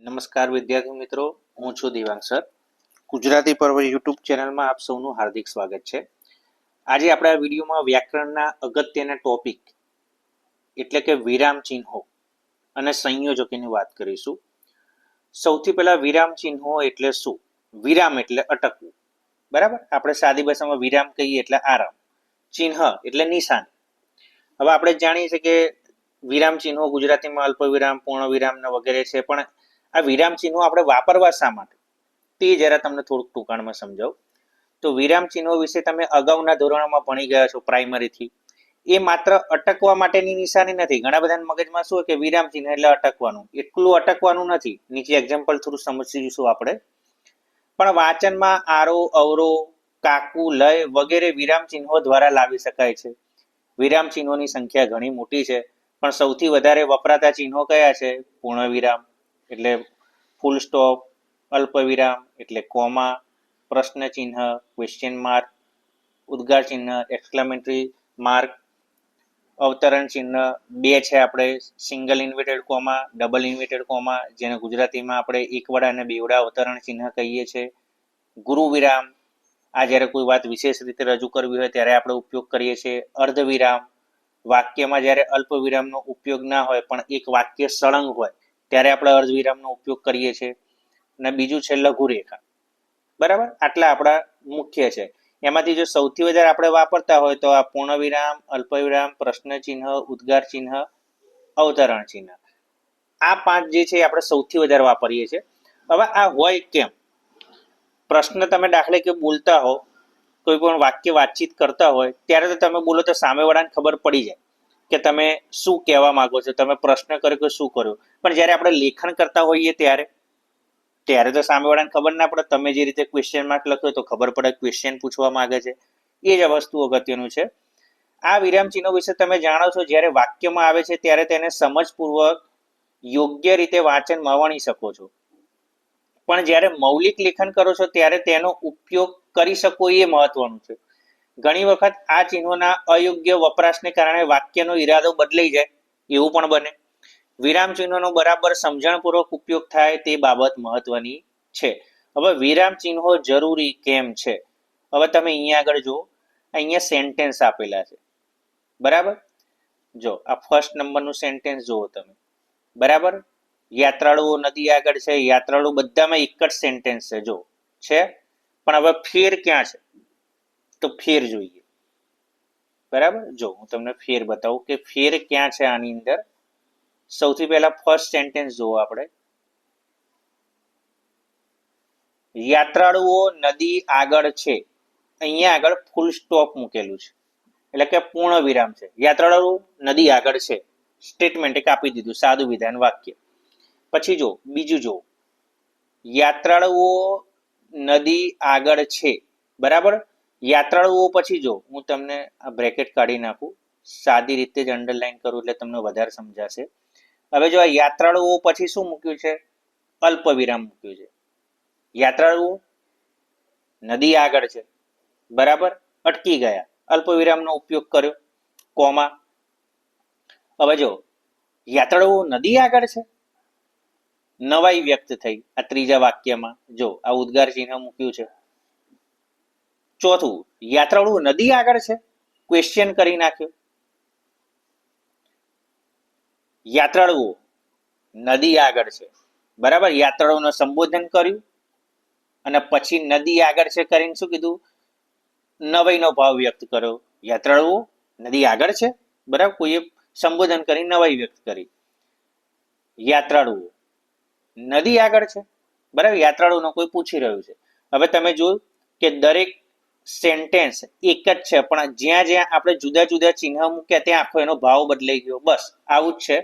નમસ્કાર વિદ્યાર્થી મિત્રો, હું છું દિવાંગ સર. ગુજરાતી પર્વ યુટ્યુબ ચેનલમાં આપ સૌનું હાર્દિક સ્વાગત છે. આજે આપણે આ વિડીયોમાં વ્યાકરણના અગત્યના ટોપિક એટલે કે વિરામ ચિહ્નો અને સંયોજકોની વાત કરીશું. સૌથી પહેલા વિરામ ચિહ્નો એટલે શું? વિરામ એટલે અટકવું, બરાબર. આપણે સાદી ભાષામાં વિરામ કહીએ એટલે આરામ, ચિહ્ન એટલે નિશાન. હવે આપણે જાણીએ છીએ કે વિરામ ચિહ્નો ગુજરાતીમાં અલ્પવિરામ, પૂર્ણ વિરામ વગેરે છે, પણ આ વિરામ ચિહ્નો આપણે વાપરવા શા માટે તે જરા તમને થોડુંક ટૂંકાણમાં સમજાવું. તો વિરામ ચિહ્નો વિશે તમે અગાઉના ધોરણોમાં ભણી ગયા છો પ્રાઇમરીથી. એ માત્ર અટકવા માટેની નિશાની નથી. ઘણા બધા મગજમાં શું કે વિરામ ચિહ્ન એટલે અટકવાનું, એટલું અટકવાનું નથી. નીચે એક્ઝામ્પલ થ્રુ સમજીશું આપણે. પણ વાંચનમાં આરોહ, અવરોહ, કાકુ, લય વગેરે વિરામ ચિહ્નો દ્વારા લાવી શકાય છે. વિરામ ચિહ્નોની સંખ્યા ઘણી મોટી છે, પણ સૌથી વધારે વપરાતા ચિહ્નો કયા છે? પૂર્ણ વિરામ એટલે ફૂલ સ્ટોપ, અલ્પ વિરામ એટલે કોમા, પ્રશ્ન ચિહ્ન ક્વેશ્ચન માર્ક, ઉદ્ગાર ચિહ્ન એક્સક્લેમેટરી માર્ક, અવતરણ ચિહ્ન બે છે આપણે, single inverted comma, double inverted comma, જેને ગુજરાતીમાં આપણે એકવડા અને બેવડા અવતરણ ચિહ્ન કહીએ છીએ. ગુરુ વિરામ, આ જ્યારે કોઈ વાત વિશેષ રીતે રજૂ કરવી હોય ત્યારે આપણે ઉપયોગ કરીએ છીએ. અર્ધ વિરામ, વાક્યમાં જ્યારે અલ્પ વિરામનો ઉપયોગ ના હોય પણ એક વાક્ય સળંગ હોય ત્યારે આપણે અર્ધ વિરામનો ઉપયોગ કરીએ છીએ. અને બીજું છે લઘુરેખા, બરાબર. આટલા આપણા મુખ્ય છે. એમાંથી જો સૌથી વધારે આપણે વાપરતા હોય તો આ પૂર્ણ વિરામ, અલ્પ વિરામ, પ્રશ્ન ચિહ્ન, ઉદ્ગાર ચિહ્ન, અવતરણ ચિહ્ન, આ પાંચ જે છે આપણે સૌથી વધારે વાપરીએ છીએ. હવે આ હોય કેમ? પ્રશ્ન તમે દાખલે કે બોલતા હો, કોઈ પણ વાક્ય વાતચીત કરતા હોય ત્યારે તો તમે બોલો તો સામેવાળાને ખબર પડી જાય કે તમે શું કહેવા માંગો છો, તમે પ્રશ્ન કર્યો કે શું કર્યો. પણ જ્યારે આપણે લેખન કરતા હોઈએ ત્યારે તો સામેવાળાને ખબર ના પડે. તમે જે રીતે ક્વેશ્ચન માર્ક લખ્યો તો ખબર પડે ક્વેશ્ચન પૂછવા માંગે છે. એ જ વસ્તુ અગત્યનું છે. આ વિરામ ચિહ્નો વિશે તમે જાણો છો, જ્યારે વાક્યમાં આવે છે ત્યારે તેને સમજપૂર્વક યોગ્ય રીતે વાંચનમાં વણી શકો છો. પણ જ્યારે મૌલિક લેખન કરો છો ત્યારે તેનો ઉપયોગ કરી શકો એ મહત્વનું છે. ઘણી વખત આ ચિહ્નોના અયોગ્ય વપરાશને કારણે વાક્યનો ઈરાદો બદલાઈ જાય, એવું પણ બને. વિરામ ચિહ્નોનો બરાબર સમજણપૂર્વક ઉપયોગ થાય તે બાબત મહત્વની છે. હવે વિરામ ચિહ્નો જરૂરી કેમ છે? હવે તમે અહીંયા આગળ જુઓ, અહીંયા સેન્ટેન્સ આપેલા છે, બરાબર. જો આ ફર્સ્ટ નંબરનું સેન્ટેન્સ જુઓ તમે, બરાબર. યાત્રાળુઓ નદી આગળ છે, યાત્રાળુ બધામાં એક જ સેન્ટેન્સ છે, જો છે. પણ હવે ફેર ક્યાં છે? તો ફેર જોઈએ, બરાબર. જો હું તમને ફેર બતાવું કે ફેર ક્યાં છે આની અંદર. સૌથી પહેલા ફર્સ્ટ સેન્ટેન્સ જુઓ આપણે, યાત્રાળુઓ નદી આગળ છે. અહીંયા આગળ ફૂલ સ્ટોપ મૂકેલું છે એટલે કે પૂર્ણ વિરામ છે. યાત્રાળુ નદી આગળ છે સ્ટેટમેન્ટ એક આપી દીધું, સાદું વિધાન વાક્ય. પછી જો બીજું જો, યાત્રાળુઓ નદી આગળ છે, બરાબર. યાત્રાળુઓ પછી જો હું તમને આ બ્રેકેટ કાઢી નાખું, સાદી રીતે જ અંડરલાઈન કરું એટલે તમને વધારે સમજાશે. હવે જો આ યાત્રાળુઓ પછી શું મૂક્યું છે? અલ્પ વિરામ મૂક્યું છે. યાત્રાળુઓ નદી આગળ છે, બરાબર, અટકી ગયા, અલ્પ વિરામનો ઉપયોગ કર્યો, કોમા. હવે જો યાત્રાળુઓ નદી આગળ છે, નવાઈ વ્યક્ત થઈ આ ત્રીજા વાક્યમાં. જો આ ઉદ્ગાર ચિહ્ન મૂક્યું છે. ચોથું, યાત્રાળુ નદી આગળ છે, ક્વેશ્ચન કરી નાખ્યો. યાત્રાળુઓ નદી આગળ છે, બરાબર, યાત્રાળુઓને સંબોધન કર્યું અને પછી નદી આગળ છે કરીને શું કીધું? નવાઈનો ભાવ વ્યક્ત કર્યો. યાત્રાળુઓ નદી આગળ છે, બરાબર, કોઈએ સંબોધન કરી નવાઈ વ્યક્ત કરી. યાત્રાળુઓ નદી આગળ છે, બરાબર, યાત્રાળુઓને કોઈ પૂછી રહ્યું છે. હવે તમે જોયું કે દરેક સેન્ટેન્સ એક જ છે, પણ જ્યાં જ્યાં આપણે જુદા જુદા ચિહ્ન મૂક્યા ત્યાં આખો એનો ભાવ બદલાઈ ગયો. બસ આવું જ છે.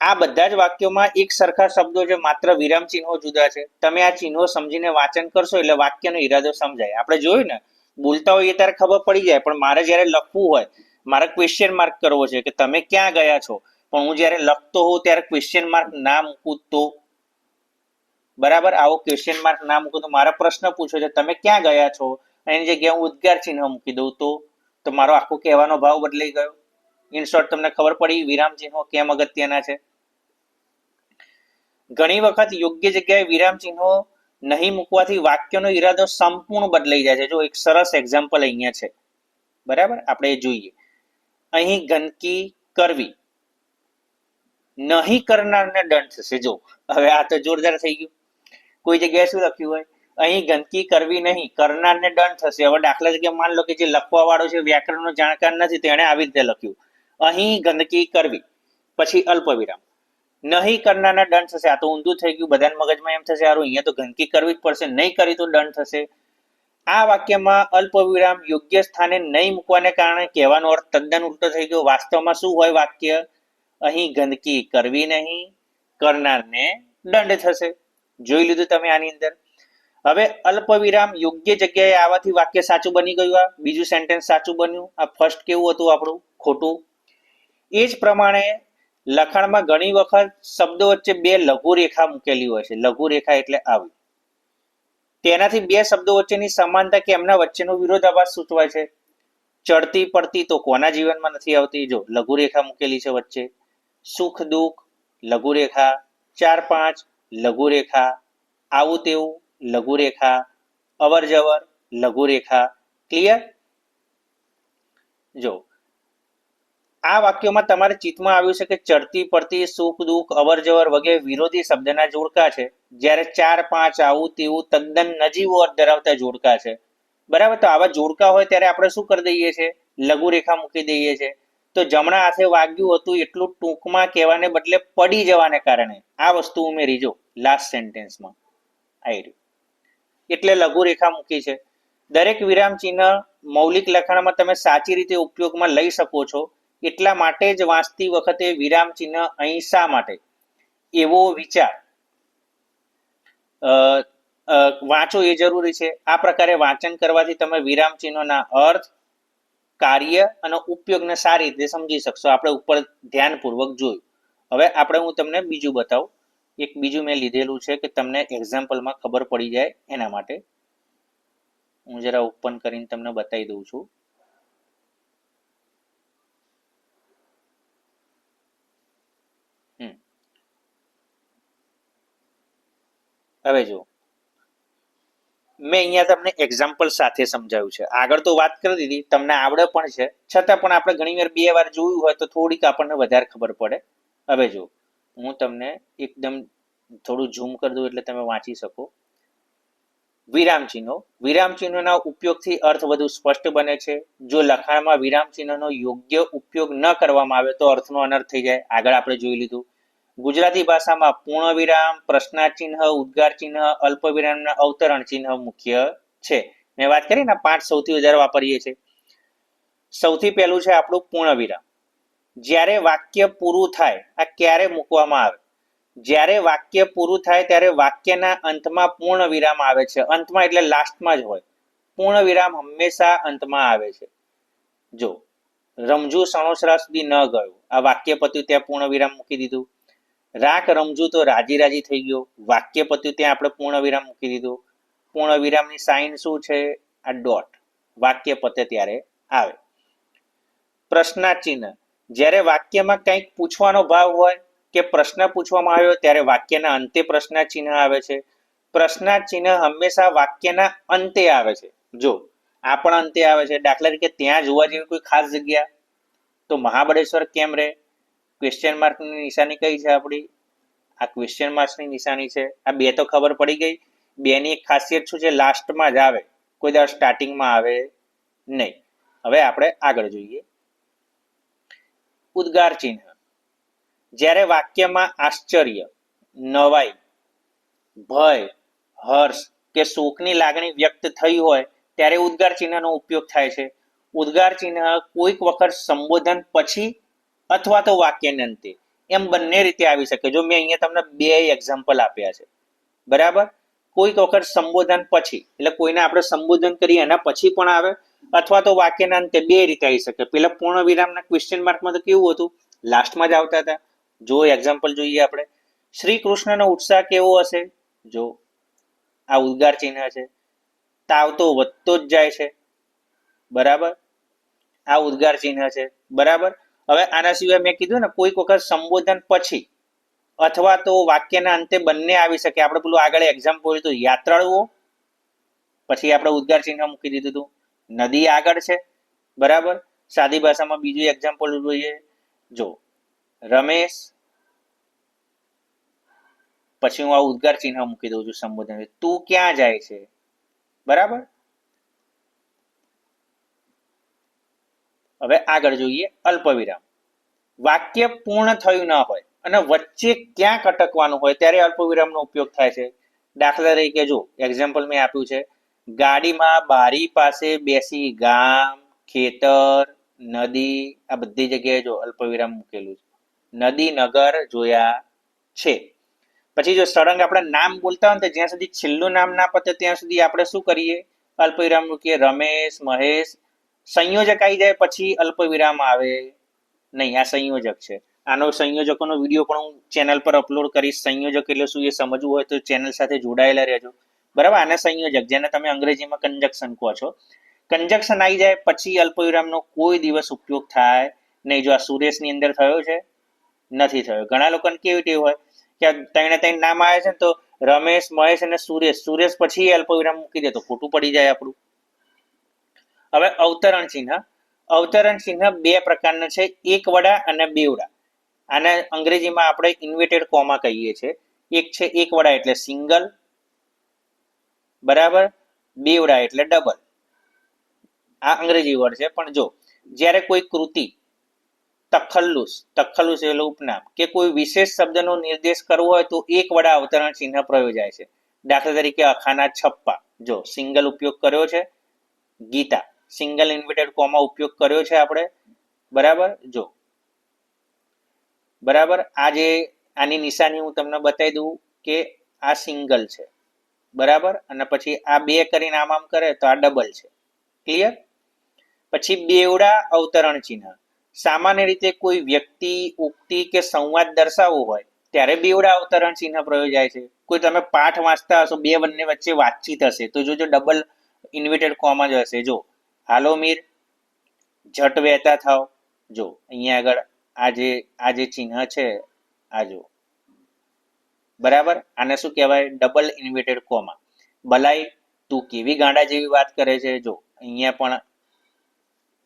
આ બધા જ વાક્યોમાં એક સરખા શબ્દો છે, માત્ર વિરામ ચિહ્નો જુદા છે. તમે આ ચિહ્નો સમજીને વાંચન કરશો એટલે વાક્યનો ઈરાદો સમજાય. આપણે જોયું ને, બોલતા હોઈએ ત્યારે ખબર પડી જાય, પણ મારે જ્યારે લખવું હોય, મારે ક્વેશ્ચન માર્ક કરવો છે કે તમે ક્યાં ગયા છો, પણ હું જ્યારે લખતો હોઉં ત્યારે ક્વેશ્ચન માર્ક ના મૂકું તો, બરાબર, આવો ક્વેશ્ચન માર્ક ના મૂકું તો મારા પ્રશ્ન પૂછો છે તમે ક્યાં ગયા છો, એની જગ્યાએ હું ઉદ્ગાર ચિહ્ન મૂકી દઉં તો મારો આખો કહેવાનો ભાવ બદલાઈ ગયો. ઇન શોર્ટ તમને ખબર પડી વિરામ ચિહ્નો કેમ અગત્યના છે. ઘણી વખત યોગ્ય જગ્યાએ વિરામ ચિહ્નો નહીં મૂકવાથી વાક્યનો ઈરાદો સંપૂર્ણ બદલાઈ જાય છે. જો એક સરસ એક્ઝામ્પલ અહીંયા છે, બરાબર, આપણે જોઈએ. અહીં ગંદકી કરવી, નહીં કરનારને દંડ થશે. જો હવે આ તો જોરદાર થઈ ગયું. કોઈ જગ્યાએ શું લખ્યું હોય, અહીં ગંદકી કરવી નહીં, કરનારને દંડ થશે. હવે દાખલા તરીકે માન લો કે જે લખવા વાળો છે વ્યાકરણનો જાણકાર નથી, તેણે આવી રીતે લખ્યું, અહીં ગંદકી કરવી, પછી અલ્પ વિરામ, નહીં કરનારને દંડ થશે. આ તો ઊંધું થઈ ગયું. બધાના મગજમાં એમ થશે, સારું અહીંયા તો ગંદકી કરવી જ પડશે, નહીં કરી તો દંડ થશે. આ વાક્યમાં અલ્પ વિરામ યોગ્ય સ્થાને નહીં મૂકવાને કારણે કહેવાનો અર્થ તદ્દન ઉલટો થઈ ગયો. વાસ્તવમાં શું હોય વાક્ય, અહીં ગંદકી કરવી નહીં, કરનારને દંડ થશે. જોઈ લીધું તમે આની અંદર. હવે અલ્પ વિરામ યોગ્ય જગ્યાએ આવવાથી વાક્ય સાચું બની ગયું. આ બીજું સેન્ટેન્સ સાચું બન્યું. આ ફર્સ્ટ કેવું હતું આપણું, ખોટું. એ જ પ્રમાણે લખાણમાં ઘણી વખત શબ્દો વચ્ચે બે લઘુ રેખા મૂકેલી હોય છે. લઘુ રેખા એટલે આવી, તેનાથી બે શબ્દો વચ્ચેની સમાનતા કે એમના વચ્ચેનો વિરોધાભાસ સૂચવાય છે. ચડતી પડતી તો કોના જીવનમાં નથી આવતી? જો લઘુ રેખા મૂકેલી છે વચ્ચે. સુખ દુઃખ લઘુ રેખા, 4 5 લઘુ રેખા, આવું તેવું લઘુ રેખા, અવર જવર લઘુ રેખા. ક્લિયર? જો આ વાક્યોમાં તમારે ચિત્તમાં આવ્યું છે કે ચડતી પડતી, સુખ દુઃખ, અવર જવર વગેરે વિરોધી શબ્દના જોડકા છે, જ્યારે 4 5 આવું તેવું તદ્દન નજીવો અર્થ ધરાવતા જોડકા છે. બરાબર? તો આવા જોડકા હોય ત્યારે આપણે શું કરી દઈએ છીએ? લઘુ રેખા મૂકી દઈએ છીએ. તો જમણા હાથે વાગ્યું હતું એટલું ટૂંકમાં કહેવાને બદલે પડી જવાને કારણે આ વસ્તુ ઉમેરી. જો લાસ્ટ સેન્ટેન્સમાં આવી રહ્યું એટલે લઘુ રેખા મૂકી છે. દરેક વિરામ ચિહ્ન મૌલિક લખાણમાં તમે સાચી રીતે ઉપયોગમાં લઈ શકો છો. એટલા માટે જ વાંચતી વખતે વિરામ ચિહ્ન અહીં શા માટે, એવો વિચાર વાંચો એ જરૂરી છે. આ પ્રકારે વાંચન કરવાથી તમે વિરામ ચિહ્નોના અર્થ, કાર્ય અને ઉપયોગને સારી રીતે સમજી શકશો. આપણે ઉપર ધ્યાનપૂર્વક જોયું. હવે હું તમને બીજું બતાવું. એક બીજું મેં લીધેલું છે કે તમને એક્ઝામ્પલમાં ખબર પડી જાય એના માટે. હું જરા ઓપન કરીને તમને બતાવી દઉં છું. હવે જો મેં અહીંયા તમને એક્ઝામ્પલ સાથે સમજાવ્યું છે. આગળ તો વાત કરી દીધી, તમને આવડે પણ છે, છતાં પણ આપણે ઘણી વાર 2 વાર જોયું હોય તો થોડીક આપણને વધારે ખબર પડે. હવે જો હું તમને એકદમ થોડું ઝૂમ કરી દઉં એટલે તમે વાંચી શકો. વિરામ ચિહ્નો. વિરામ ચિહ્નોના ઉપયોગથી અર્થ વધુ સ્પષ્ટ બને છે. જો લખાણમાં વિરામ ચિહ્નનો યોગ્ય ઉપયોગ ન કરવામાં આવે તો અર્થનો અનર્થ થઈ જાય. આગળ આપણે જોઈ લીધું. ગુજરાતી ભાષામાં પૂર્ણ વિરામ, પ્રશ્નાર્થ ચિહ્ન, ઉદ્ગાર ચિહ્ન, અલ્પ વિરામના અવતરણ ચિહ્ન મુખ્ય છે. મેં વાત કરી ને 5 સૌથી વધારે વાપરીએ છીએ. સૌથી પહેલું છે આપણું પૂર્ણ વિરામ. જ્યારે વાક્ય પૂરું થાય, આ ક્યારે મૂકવામાં આવે? જ્યારે વાક્ય પૂરું થાય ત્યારે વાક્યના અંતમાં પૂર્ણ વિરામ આવે છે. અંતમાં એટલે લાસ્ટમાં જ હોય. પૂર્ણ વિરામ હંમેશા અંતમાં આવે છે. જો રમજુ સણોસરા સુધી ન ગયો, આ વાક્ય પત્યું, ત્યાં પૂર્ણ વિરામ મૂકી દીધું. રાખ રમજુ તો રાજી રાજી થઈ ગયો, વાક્ય પત્યું, ત્યાં આપણે પૂર્ણ વિરામ મૂકી દીધું. પૂર્ણ વિરામની સાઇન શું છે? આ ડોટ. વાક્ય પતે ત્યારે આવે. પ્રશ્નાર્થ ચિહ્ન. જ્યારે વાક્યમાં કંઈક પૂછવાનો ભાવ હોય કે પ્રશ્ન પૂછવામાં આવ્યો ત્યારે વાક્યના અંતે પ્રશ્નાર્થ ચિહ્ન આવે છે. પ્રશ્નાર્થ ચિહ્ન હંમેશા વાક્યના અંતે આવે છે. જો આ પણ અંતે આવે છે. દાખલા તરીકે ત્યાં જોવા જેવી કોઈ ખાસ જગ્યા તો મહાબળેશ્વર કેમ રે? ક્વેશ્ચન માર્કની નિશાની કઈ છે આપણી? આ ક્વેશ્ચન માર્કની નિશાની છે. આ 2 તો ખબર પડી ગઈ. 2 ની એક ખાસિયત શું છે? લાસ્ટમાં જ આવે, કોઈ દર સ્ટાર્ટિંગમાં આવે નહીં. હવે આપણે આગળ જોઈએ. ઉદ્ગાર ચિહ્ન. જ્યારે વાક્યમાં આશ્ચર્ય, નવાઈ, ભય, હર્ષ કે શોકની લાગણી વ્યક્ત થઈ હોય ત્યારે ઉદ્ગાર ચિહ્નનો ઉપયોગ થાય છે. ઉદ્ગાર ચિહ્ન કોઈક વખત સંબોધન પછી અથવા તો વાક્યને અંતે, એમ બંને રીતે આવી શકે. જો મેં અહીંયા તમને 2 એક્ઝામ્પલ આપ્યા છે, બરાબર? કોઈક વખત સંબોધન પછી એટલે કોઈને આપણે સંબોધન કરીએ એના પછી પણ આવે, અથવા તો વાક્યના અંતે, 2 રીતે આવી શકે. પેલા પૂર્ણ વિરામના ક્વેશ્ચન માર્કમાં તો કેવું હતું? લાસ્ટમાં જ આવતા હતા. જો એક્ઝામ્પલ જોઈએ આપણે. શ્રી કૃષ્ણનો ઉત્સાહ કેવો હશે? જો આ ઉદ્ગાર ચિહ્ન છે. તાવ તો વધતો જ જાય છે, બરાબર? આ ઉદ્ગાર ચિહ્ન છે, બરાબર? હવે આના સિવાય મેં કીધું ને કોઈક વખત સંબોધન પછી અથવા તો વાક્યના અંતે બંને આવી શકે. આપણે પેલું આગળ એક્ઝામ્પલ તો યાત્રાળુઓ, પછી આપણે ઉદ્ગાર ચિહ્ન મૂકી દીધું હતું. નદી આગળ છે, બરાબર. સાદી ભાષામાં બીજું એક્ઝામ્પલ જોઈએ, જો રમેશ, પછી હું આ ઉદ્ગાર ચિહ્ન મૂકી દઉં છું સંબોધન, તું ક્યાં જાય છે, બરાબર. હવે આગળ જોઈએ અલ્પવિરામ. વાક્ય પૂર્ણ થયું ન હોય અને વચ્ચે ક્યાંક અટકવાનું હોય ત્યારે અલ્પવિરામનો ઉપયોગ થાય છે. દાખલા તરીકે જો એક્ઝામ્પલ મેં આપ્યું છે, ગાડીમાં બારી પાસે બેસી ગામ, ખેતર, નદી, આ બધી જગ્યાએ જો અલ્પવિરામ મૂકેલું છે. નદી, નગર જોયા છે. પછી જો સળંગ આપણે નામ બોલતા હોય ને જ્યાં સુધી છેલ્લું નામ ના પતે ત્યાં સુધી આપણે શું કરીએ, અલ્પવિરામ મૂકીએ. રમેશ, મહેશ, સંયોજક આવી જાય પછી અલ્પવિરામ આવે નહીં. આ સંયોજક છે. આનો સંયોજકોનો વિડીયો પણ હું ચેનલ પર અપલોડ કરીશ. સંયોજક એટલે શું એ સમજવું હોય તો ચેનલ સાથે જોડાયેલા રહેજો, બરાબર. આના સંયોજક જેને તમે અંગ્રેજીમાં કંજક્શન કહો છો, કંજક્શન આવી જાય પછી અલ્પવિરામનો કોઈ દિવસ ઉપયોગ થાય નહીં. જો આ સુરેશની અંદર થયો છે, નથી થયો. ઘણા લોકોને કેવી ટેવ હોય કે ત્રણે ત્રણ નામ આવે છે ને તો રમેશ, મહેશ અને સુરેશ, સુરેશ પછી અલ્પવિરામ મૂકી દે તો ખોટું પડી જાય આપણું. હવે અવતરણ ચિહ્ન. અવતરણ ચિહ્ન બે પ્રકારના છે, એક વડા અને બે વડા. આને અંગ્રેજીમાં આપણે ઇન્વેટેડ કોમા કહીએ છીએ. એક છે એક વડા એટલે સિંગલ, બરાબર. બે વડા એટલે ડબલ. આ અંગ્રેજી વર્ડ છે. પણ જો જ્યારે કોઈ કૃતિ, તખલ્લુસ, તખલ્લુસ એટલે ઉપનામ, કે કોઈ વિશેષ શબ્દનો નિર્દેશ કરવો હોય તો એક વડા અવતરણ ચિહ્ન પ્રયોજાય છે. દાખલા તરીકે અખાના છપ્પા, જો સિંગલ ઉપયોગ કર્યો છે. ગીતા, સિંગલ ઇન્વેટેડ કોમા ઉપયોગ કર્યો છે આપણે, બરાબર. જો બરાબર, આજે આની નિશાની હું તમને બતાવી દઉં કે આ સિંગલ છે, બરાબર, અને પછી આ બે કરીને આમ કરે તો આ ડબલ છે. ક્લિયર. પછી બેવડા અવતરણ ચિહ્ન. સામાન્ય રીતે કોઈ વ્યક્તિ, ઉક્તિ કે સંવાદ દર્શાવવો હોય ત્યારે બેવડા અવતરણ ચિહ્ન પ્રયોજાય છે. કોઈ તમે પાઠ વાંચતા હશો, બે બંને વચ્ચે વાતચીત હશે તો જોજો ડબલ ઇન્વેટેડ કોમા જ હશે. જો હાલો મીર, ઝટ વહેતા થાવ. જો અહીંયા આગળ આ જે ચિહ્ન છે આ જો, બરાબર. આને શું કહેવાય, ડબલ ઇન્વેટેડ કોમા. ભલાઈ, તું કેવી ગાંડા જેવી વાત કરે છે. જો અહીંયા પણ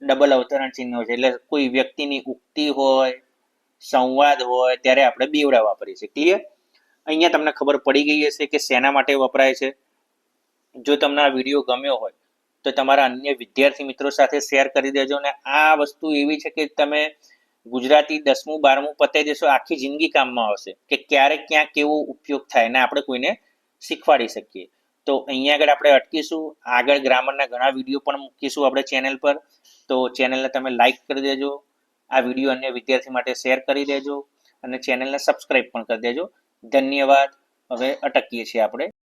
ડબલ અવતરણ ચિહ્નો છે. એટલે કોઈ વ્યક્તિની ઉક્તિ હોય, સંવાદ હોય ત્યારે આપણે બેવડા વાપરીએ છીએ. ક્લિયર. અહીંયા તમને ખબર પડી ગઈ હશે કે શેના માટે વપરાય છે. જો તમને આ વિડીયો ગમ્યો હોય તો તમારા અન્ય વિદ્યાર્થી મિત્રો સાથે શેર કરી દેજો. અને આ વસ્તુ એવી છે કે તમે ગુજરાતી 10મું 12મું પતાવી દેશો, આખી જિંદગી કામમાં આવશે કે ક્યારેક ક્યાંક કેવો ઉપયોગ થાય ને આપણે કોઈને શીખવાડી શકીએ. તો અહીંયા આગળ આપણે અટકીશું. આગળ ગ્રામરના ઘણા વિડીયો પણ મૂકીશું આપણે ચેનલ પર. તો ચેનલને તમે લાઈક કરી દેજો, આ વિડીયો અન્ય વિદ્યાર્થી માટે શેર કરી દેજો અને ચેનલને સબસ્ક્રાઈબ પણ કરી દેજો. ધન્યવાદ. હવે અટકીએ છીએ આપણે.